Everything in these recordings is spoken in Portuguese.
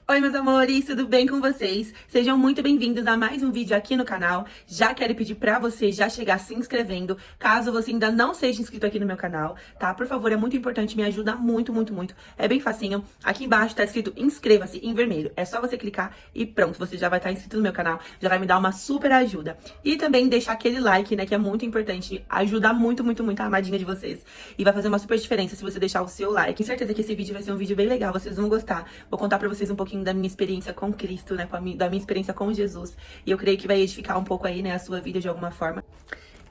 Oi, meus amores, tudo bem com vocês? Sejam muito bem-vindos a mais um vídeo aqui no canal. Já quero pedir pra você já chegar se inscrevendo, caso você ainda não seja inscrito aqui no meu canal, tá? Por favor, é muito importante, me ajuda muito, muito, muito. É bem facinho. Aqui embaixo tá escrito inscreva-se em vermelho. É só você clicar e pronto, você já vai estar inscrito no meu canal, já vai me dar uma super ajuda. E também deixar aquele like, né, que é muito importante, ajuda muito, muito, muito a amadinha de vocês. E vai fazer uma super diferença se você deixar o seu like. Tenho certeza que esse vídeo vai ser um vídeo bem legal, vocês vão gostar. Vou contar pra vocês um pouquinho da minha experiência com Cristo, né, da minha experiência com Jesus. E eu creio que vai edificar um pouco aí, né, a sua vida de alguma forma.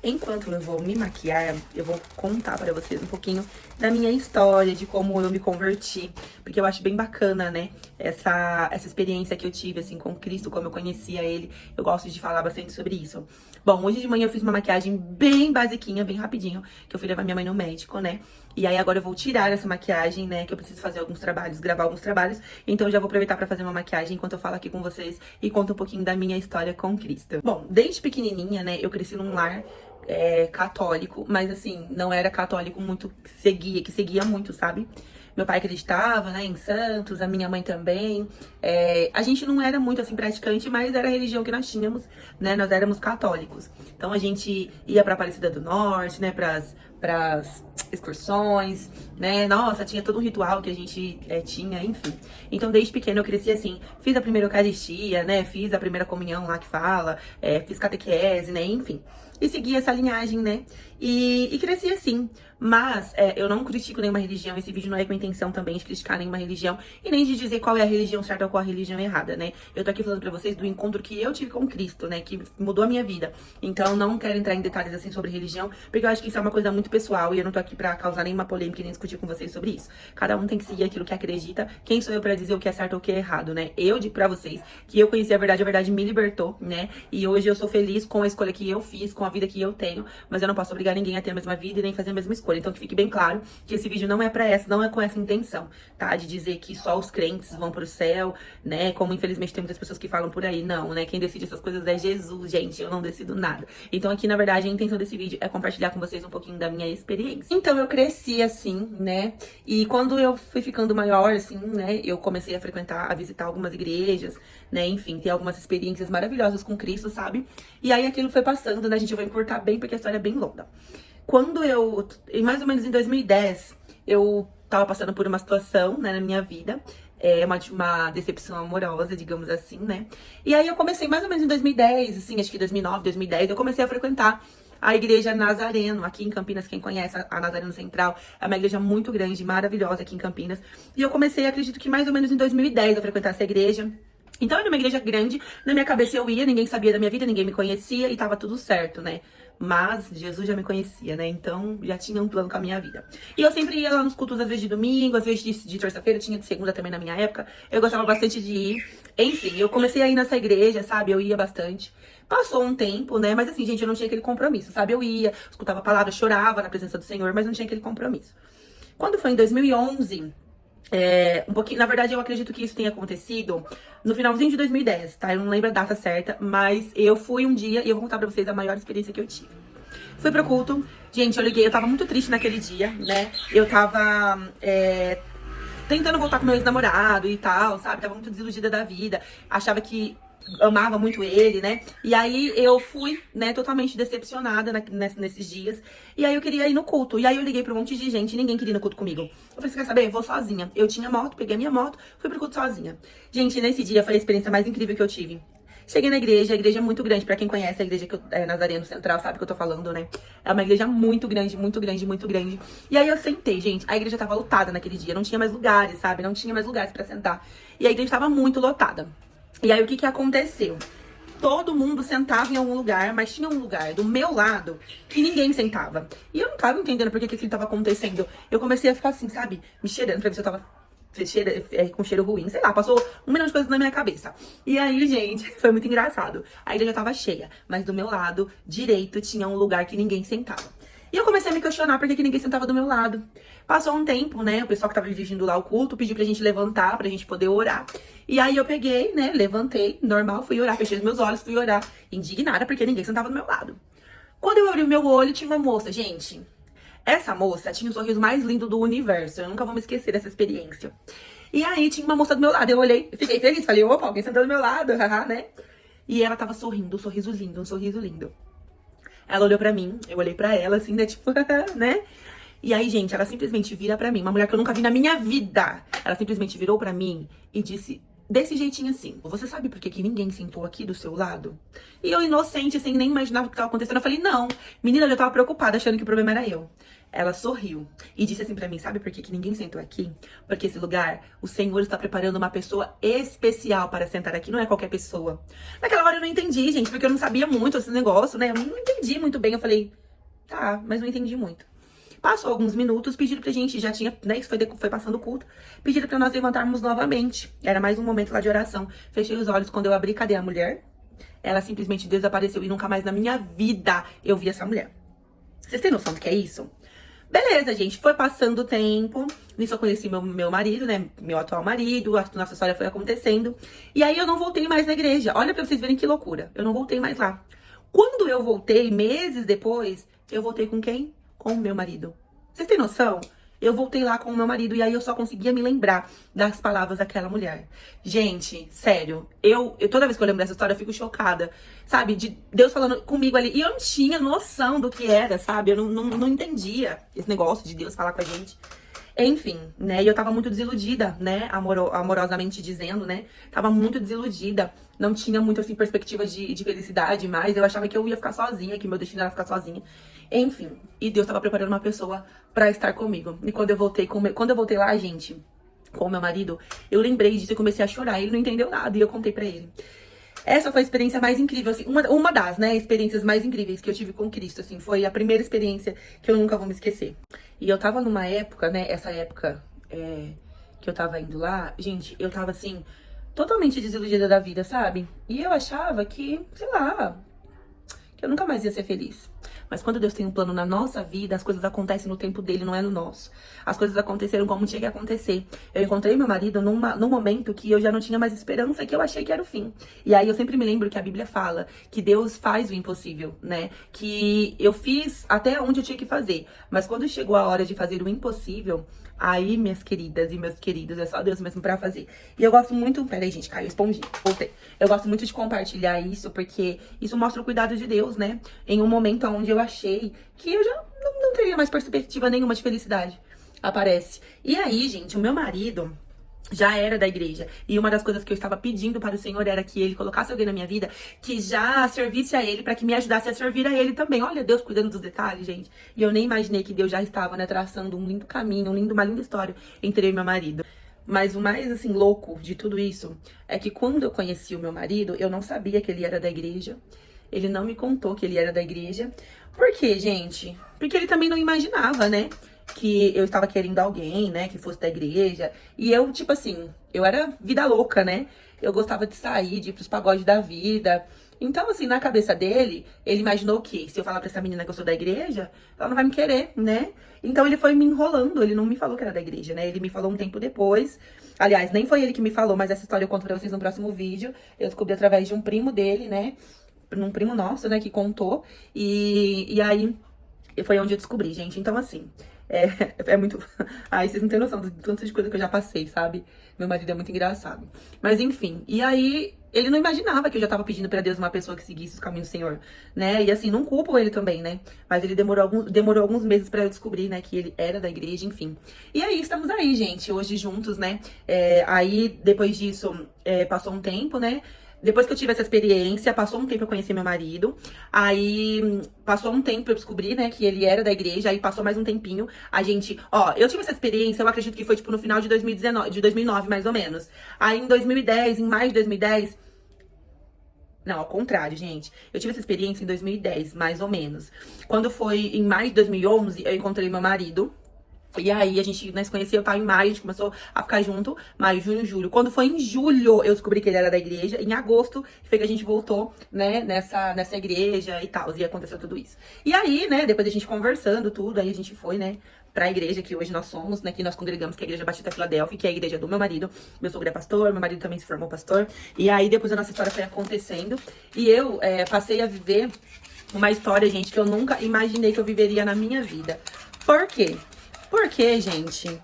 Enquanto eu vou me maquiar, eu vou contar pra vocês um pouquinho da minha história, de como eu me converti. Porque eu acho bem bacana, né, essa experiência que eu tive, assim, com Cristo, como eu conhecia Ele. Eu gosto de falar bastante sobre isso. Bom, hoje de manhã eu fiz uma maquiagem bem basiquinha, bem rapidinho, que eu fui levar minha mãe no médico, né. E aí agora eu vou tirar essa maquiagem, né, que eu preciso fazer alguns trabalhos, gravar alguns trabalhos. Então eu já vou aproveitar pra fazer uma maquiagem enquanto eu falo aqui com vocês e conto um pouquinho da minha história com Cristo. Bom, desde pequenininha, né, eu cresci num lar católico, mas assim, não era católico muito que seguia muito, sabe? Meu pai acreditava, né, em santos, a minha mãe também. A gente não era muito assim praticante, mas era a religião que nós tínhamos, né? Nós éramos católicos. Então a gente ia pra Aparecida do Norte, né, pras excursões, né? Nossa, tinha todo um ritual que a gente tinha, enfim. Então, desde pequena eu cresci assim, fiz a primeira Eucaristia, né? Fiz a primeira comunhão lá que fala, fiz catequese, né? Enfim. E segui essa linhagem, né? E cresci assim. Mas eu não critico nenhuma religião. Esse vídeo não é com a intenção também de criticar nenhuma religião e nem de dizer qual é a religião certa ou qual é a religião errada, né? Eu tô aqui falando pra vocês do encontro que eu tive com Cristo, né? Que mudou a minha vida. Então, não quero entrar em detalhes assim sobre religião, porque eu acho que isso é uma coisa muito pessoal e eu não tô aqui pra causar nenhuma polêmica e nem discutir com vocês sobre isso. Cada um tem que seguir aquilo que acredita. Quem sou eu pra dizer o que é certo ou o que é errado, né? Eu digo pra vocês que eu conheci a verdade me libertou, né? E hoje eu sou feliz com a escolha que eu fiz, com a vida que eu tenho, mas eu não posso obrigar ninguém a ter a mesma vida e nem fazer a mesma escolha. Então que fique bem claro que esse vídeo não é pra essa, não é com essa intenção, tá? De dizer que só os crentes vão pro céu, né? Como infelizmente tem muitas pessoas que falam por aí, não, né? Quem decide essas coisas é Jesus, gente, eu não decido nada. Então aqui, na verdade, a intenção desse vídeo é compartilhar com vocês um pouquinho da minha experiência. Então eu cresci assim, né? E quando eu fui ficando maior, assim, né? Eu comecei a frequentar, a visitar algumas igrejas, né? Enfim, ter algumas experiências maravilhosas com Cristo, sabe? E aí aquilo foi passando, né? A gente vai encurtar bem porque a história é bem longa. Quando mais ou menos em 2010, eu tava passando por uma situação, né, na minha vida, uma decepção amorosa, digamos assim, né? E aí eu comecei mais ou menos em 2010, assim, acho que 2009, 2010, eu comecei a frequentar a igreja Nazareno, aqui em Campinas. Quem conhece a Nazareno Central, é uma igreja muito grande, maravilhosa aqui em Campinas. E eu comecei, acredito que mais ou menos em 2010, a frequentar essa igreja. Então era uma igreja grande, na minha cabeça eu ia, ninguém sabia da minha vida, ninguém me conhecia e tava tudo certo, né? Mas Jesus já me conhecia, né? Então já tinha um plano com a minha vida. E eu sempre ia lá nos cultos, às vezes de domingo, às vezes de terça-feira, tinha de segunda também na minha época. Eu gostava bastante de ir. Enfim, eu comecei a ir nessa igreja, sabe? Eu ia bastante. Passou um tempo, né? Mas assim, gente, eu não tinha aquele compromisso, sabe? Eu ia, escutava a palavra, chorava na presença do Senhor, mas não tinha aquele compromisso. Quando foi em 2011... um pouquinho, na verdade, eu acredito que isso tenha acontecido no finalzinho de 2010, tá? Eu não lembro a data certa, mas eu fui um dia e eu vou contar pra vocês a maior experiência que eu tive. Fui pro culto, gente, eu liguei, eu tava muito triste naquele dia, né? Eu tava tentando voltar com meu ex-namorado e tal, sabe? Tava muito desiludida da vida, achava que amava muito ele, né? E aí eu fui, né, totalmente decepcionada nesses dias. E aí eu queria ir no culto. E aí eu liguei pra um monte de gente e ninguém queria ir no culto comigo. Eu falei, você quer saber? Eu vou sozinha. Eu tinha moto, peguei a minha moto, fui pro culto sozinha. Gente, nesse dia foi a experiência mais incrível que eu tive. Cheguei na igreja, a igreja é muito grande. Pra quem conhece a igreja que Nazareno Central, sabe o que eu tô falando, né? É uma igreja muito grande, muito grande, muito grande. E aí eu sentei, gente. A igreja tava lotada naquele dia. Não tinha mais lugares, sabe? Não tinha mais lugares pra sentar. E a igreja tava muito lotada. E aí o que aconteceu? Todo mundo sentava em algum lugar, mas tinha um lugar do meu lado que ninguém sentava. E eu não tava entendendo por que aquilo tava acontecendo. Eu comecei a ficar assim, sabe? Me cheirando pra ver se eu tava com cheiro ruim. Sei lá, passou 1 milhão de coisas na minha cabeça. E aí, gente, foi muito engraçado. A igreja tava cheia, mas do meu lado direito tinha um lugar que ninguém sentava. E eu comecei a me questionar por que ninguém sentava do meu lado. Passou um tempo, né? O pessoal que tava dirigindo lá o culto pediu pra gente levantar, pra gente poder orar. E aí eu peguei, né? Levantei, normal, fui orar, fechei os meus olhos, fui orar, indignada porque ninguém sentava do meu lado. Quando eu abri o meu olho, tinha uma moça, gente. Essa moça tinha o sorriso mais lindo do universo. Eu nunca vou me esquecer dessa experiência. E aí tinha uma moça do meu lado, eu olhei, fiquei feliz, falei, opa, alguém sentou do meu lado, haha, né? E ela tava sorrindo, um sorriso lindo, um sorriso lindo. Ela olhou pra mim, eu olhei pra ela, assim, né, tipo, né? E aí, gente, ela simplesmente vira pra mim, uma mulher que eu nunca vi na minha vida. Ela simplesmente virou pra mim e disse, desse jeitinho assim, você sabe por que que ninguém sentou aqui do seu lado? E eu, inocente, sem nem imaginar o que tava acontecendo, eu falei, não. Menina, eu já tava preocupada, achando que o problema era eu. Ela sorriu e disse assim pra mim, sabe por que que ninguém sentou aqui? Porque esse lugar, o Senhor está preparando uma pessoa especial para sentar aqui, não é qualquer pessoa. Naquela hora eu não entendi, gente, porque eu não sabia muito esse negócio, né? Eu não entendi muito bem, eu falei, tá, mas não entendi muito. Passou alguns minutos, pediram pra gente, já tinha, né, isso foi passando o culto, pediram pra nós levantarmos novamente. Era mais um momento lá de oração. Fechei os olhos, quando eu abri, cadê a mulher? Ela simplesmente desapareceu e nunca mais na minha vida eu vi essa mulher. Vocês têm noção do que é isso? Beleza, gente, foi passando o tempo, nisso eu conheci meu marido, né, meu atual marido, a nossa história foi acontecendo. E aí eu não voltei mais na igreja, olha pra vocês verem que loucura, eu não voltei mais lá. Quando eu voltei, meses depois, eu voltei com quem? Com o meu marido. Vocês têm noção? Eu voltei lá com o meu marido e aí eu só conseguia me lembrar das palavras daquela mulher. Gente, sério, eu toda vez que eu lembro dessa história eu fico chocada, sabe? De Deus falando comigo ali. E eu não tinha noção do que era, sabe? Eu não entendia esse negócio de Deus falar com a gente. Enfim, né? E eu tava muito desiludida, né? Amorosamente dizendo, né? Tava muito desiludida. Não tinha muito, assim, perspectiva de felicidade mais. Eu achava que eu ia ficar sozinha, que meu destino era ficar sozinha. Enfim, e Deus tava preparando uma pessoa pra estar comigo. E quando eu voltei lá, gente, com o meu marido, eu lembrei disso e comecei a chorar. Ele não entendeu nada e eu contei pra ele. Essa foi a experiência mais incrível, assim, uma das, né, experiências mais incríveis que eu tive com Cristo, assim, foi a primeira experiência que eu nunca vou me esquecer. E eu tava numa época, né, essa época que eu tava indo lá, gente, eu tava, assim, totalmente desiludida da vida, sabe? E eu achava que, sei lá, que eu nunca mais ia ser feliz. Mas quando Deus tem um plano na nossa vida, as coisas acontecem no tempo dele, não é no nosso. As coisas aconteceram como tinha que acontecer. Eu encontrei meu marido num momento que eu já não tinha mais esperança, que eu achei que era o fim. E aí eu sempre me lembro que a Bíblia fala que Deus faz o impossível, né? Que eu fiz até onde eu tinha que fazer. Mas quando chegou a hora de fazer o impossível, aí, minhas queridas e meus queridos, é só Deus mesmo pra fazer. E eu gosto muito... Peraí, gente, caiu a esponjinha. Voltei. Eu gosto muito de compartilhar isso, porque isso mostra o cuidado de Deus, né? Em um momento onde eu achei que eu já não teria mais perspectiva nenhuma de felicidade. Aparece. E aí, gente, o meu marido já era da igreja. E uma das coisas que eu estava pedindo para o Senhor era que ele colocasse alguém na minha vida que já servisse a ele, para que me ajudasse a servir a ele também. Olha, Deus cuidando dos detalhes, gente. E eu nem imaginei que Deus já estava, né, traçando um lindo caminho, uma linda história entre eu e meu marido. Mas o mais, assim, louco de tudo isso é que quando eu conheci o meu marido, eu não sabia que ele era da igreja. Ele não me contou que ele era da igreja. Por quê, gente? Porque ele também não imaginava, né, que eu estava querendo alguém, né, que fosse da igreja. E eu, tipo assim, eu era vida louca, né? Eu gostava de sair, de ir pros pagodes da vida. Então, assim, na cabeça dele, ele imaginou que se eu falar pra essa menina que eu sou da igreja, ela não vai me querer, né? Então ele foi me enrolando, ele não me falou que era da igreja, né? Ele me falou um tempo depois. Aliás, nem foi ele que me falou, mas essa história eu conto pra vocês no próximo vídeo. Eu descobri através de um primo dele, né? Um primo nosso, né, que contou. E aí foi onde eu descobri, gente. Então, assim, é muito... Ai, vocês não têm noção de tantas coisas que eu já passei, sabe? Meu marido é muito engraçado. Mas, enfim, e aí ele não imaginava que eu já tava pedindo pra Deus uma pessoa que seguisse os caminhos do Senhor, né? E assim, não culpo ele também, né? Mas ele demorou alguns meses pra eu descobrir, né, que ele era da igreja, enfim. E aí, estamos aí, gente, hoje juntos, né? Aí, depois disso, passou um tempo, né? Depois que eu tive essa experiência, passou um tempo eu conheci meu marido, aí passou um tempo eu descobri, né, que ele era da igreja, aí passou mais um tempinho, a gente, eu tive essa experiência, eu acredito que foi, tipo, no final de 2009, mais ou menos. Aí em 2010, em maio de 2010, não, ao contrário, gente, eu tive essa experiência em 2010, mais ou menos. Quando foi em maio de 2011, eu encontrei meu marido. E aí, a gente, né, se conheceu, tá, em maio, a gente começou a ficar junto, maio, junho, julho. Quando foi em julho, eu descobri que ele era da igreja. Em agosto, foi que a gente voltou, né, nessa igreja e tal, e aconteceu tudo isso. E aí, né, depois a gente conversando tudo, aí a gente foi, né, pra igreja que hoje nós somos, né, que nós congregamos, que é a Igreja Batista Filadélfia, que é a igreja do meu marido. Meu sogro é pastor, meu marido também se formou pastor. E aí, depois a nossa história foi acontecendo. E eu passei a viver uma história, gente, que eu nunca imaginei que eu viveria na minha vida. Por quê? Porque, gente,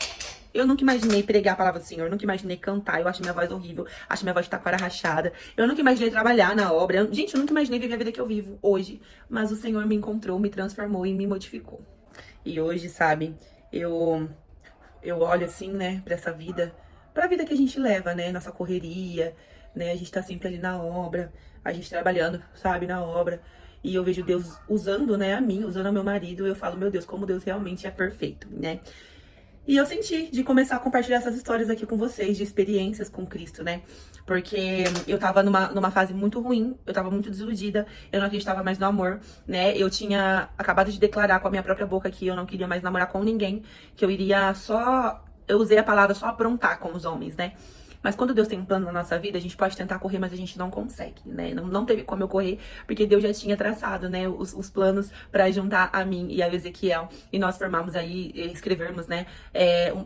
Eu nunca imaginei pregar a palavra do Senhor, eu nunca imaginei cantar, eu acho minha voz horrível, acho minha voz de taquara rachada. Eu nunca imaginei trabalhar na obra. Gente, eu nunca imaginei viver a vida que eu vivo hoje. Mas o Senhor me encontrou, me transformou e me modificou. E hoje, sabe, eu olho assim, né, pra essa vida, pra vida que a gente leva, né, nossa correria, né, a gente tá sempre ali na obra, a gente trabalhando, sabe, na obra. E eu vejo Deus usando, né, a mim, usando o meu marido. Eu falo, meu Deus, como Deus realmente é perfeito, né? E eu senti de começar a compartilhar essas histórias aqui com vocês, de experiências com Cristo, né? Porque eu tava numa fase muito ruim, eu tava muito desiludida, eu não acreditava mais no amor, né? Eu tinha acabado de declarar com a minha própria boca que eu não queria mais namorar com ninguém, que eu iria só. Eu usei a palavra só aprontar com os homens, né? Mas quando Deus tem um plano na nossa vida, a gente pode tentar correr, mas a gente não consegue, né? Não teve como eu correr, porque Deus já tinha traçado, né, os planos pra juntar a mim e a Ezequiel. E nós formamos aí, escrevermos, né?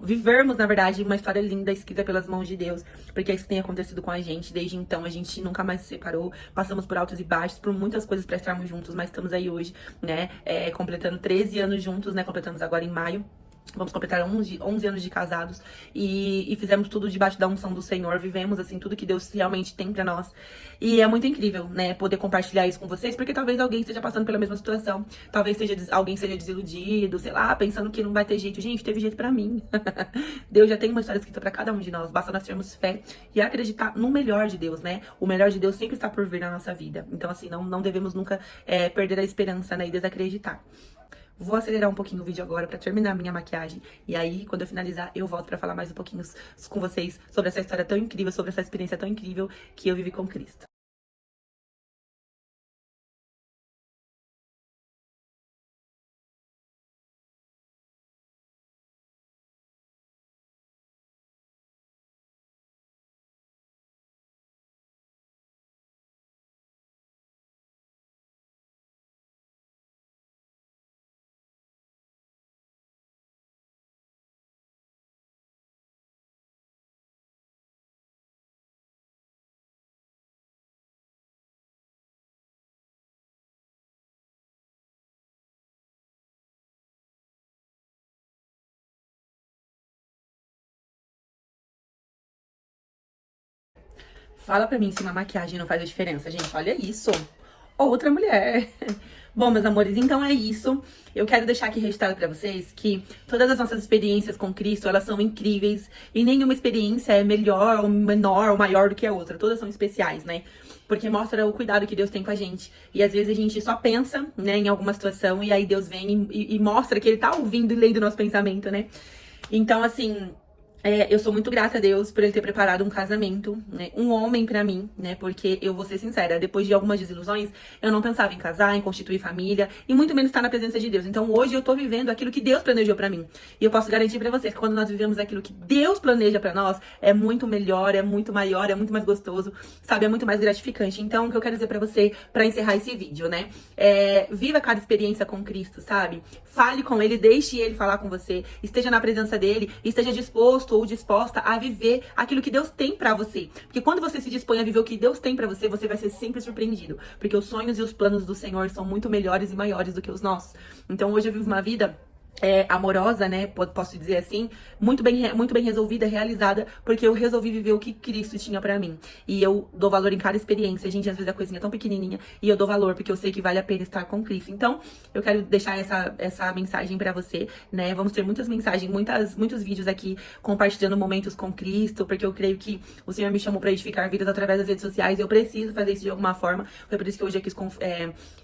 Vivermos, na verdade, uma história linda escrita pelas mãos de Deus. Porque é isso tem acontecido com a gente. Desde então, a gente nunca mais se separou. Passamos por altos e baixos, por muitas coisas pra estarmos juntos, mas estamos aí hoje, né? Completando 13 anos juntos, né? Completamos agora em maio. Vamos completar 11 anos de casados e fizemos tudo debaixo da unção do Senhor. Vivemos, assim, tudo que Deus realmente tem pra nós. E é muito incrível, né, poder compartilhar isso com vocês, porque talvez alguém esteja passando pela mesma situação. Talvez alguém seja desiludido, sei lá, pensando que não vai ter jeito. Gente, teve jeito pra mim. Deus já tem uma história escrita pra cada um de nós. Basta nós termos fé e acreditar no melhor de Deus, né? O melhor de Deus sempre está por vir na nossa vida. Então, assim, não devemos nunca perder a esperança, né, e desacreditar. Vou acelerar um pouquinho o vídeo agora pra terminar a minha maquiagem. E aí, quando eu finalizar, eu volto pra falar mais um pouquinho com vocês sobre essa história tão incrível, sobre essa experiência tão incrível que eu vivi com Cristo. Fala pra mim se uma maquiagem não faz a diferença, gente. Olha isso. Outra mulher. Bom, meus amores, então é isso. Eu quero deixar aqui registrado pra vocês que todas as nossas experiências com Cristo, elas são incríveis. E nenhuma experiência é melhor, ou menor, ou maior do que a outra. Todas são especiais, né? Porque mostra o cuidado que Deus tem com a gente. E às vezes a gente só pensa, né, em alguma situação, e aí Deus vem e mostra que Ele tá ouvindo e lendo o nosso pensamento, né? Então, assim, eu sou muito grata a Deus por Ele ter preparado um casamento, né? Um homem pra mim, né? Porque eu vou ser sincera, depois de algumas desilusões, eu não pensava em casar, em constituir família, e muito menos estar na presença de Deus. Então hoje eu tô vivendo aquilo que Deus planejou pra mim. E eu posso garantir pra vocês que quando nós vivemos aquilo que Deus planeja pra nós, é muito melhor, é muito maior, é muito mais gostoso, sabe? É muito mais gratificante. Então, o que eu quero dizer pra você, pra encerrar esse vídeo, né? Viva cada experiência com Cristo, sabe? Fale com Ele, deixe Ele falar com você, esteja na presença dEle, esteja disposto ou disposta a viver aquilo que Deus tem pra você. Porque quando você se dispõe a viver o que Deus tem pra você, você vai ser sempre surpreendido. Porque os sonhos e os planos do Senhor são muito melhores e maiores do que os nossos. Então hoje eu vivo uma vida amorosa, né? Posso dizer assim, muito bem resolvida, realizada, porque eu resolvi viver o que Cristo tinha pra mim. E eu dou valor em cada experiência. Gente, às vezes a coisinha é tão pequenininha e eu dou valor porque eu sei que vale a pena estar com Cristo. Então, eu quero deixar essa mensagem pra você, né? Vamos ter muitas mensagens, muitos vídeos aqui compartilhando momentos com Cristo, porque eu creio que o Senhor me chamou pra edificar vidas através das redes sociais e eu preciso fazer isso de alguma forma. Foi por isso que hoje eu quis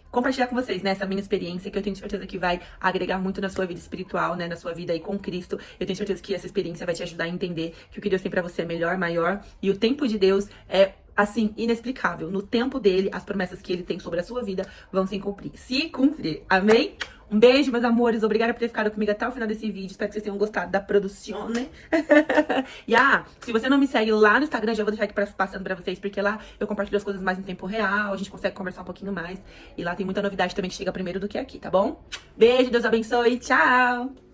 compartilhar com vocês, né, essa minha experiência, que eu tenho certeza que vai agregar muito na sua vida espiritual, né, na sua vida aí com Cristo. Eu tenho certeza que essa experiência vai te ajudar a entender que o que Deus tem pra você é melhor, maior, e o tempo de Deus é, assim, inexplicável. No tempo dele, as promessas que ele tem sobre a sua vida vão se cumprir. Amém? Um beijo, meus amores. Obrigada por ter ficado comigo até o final desse vídeo. Espero que vocês tenham gostado da produção, né? E se você não me segue lá no Instagram, já vou deixar aqui passando pra vocês, porque lá eu compartilho as coisas mais em tempo real, a gente consegue conversar um pouquinho mais. E lá tem muita novidade também que chega primeiro do que aqui, tá bom? Beijo, Deus abençoe. Tchau!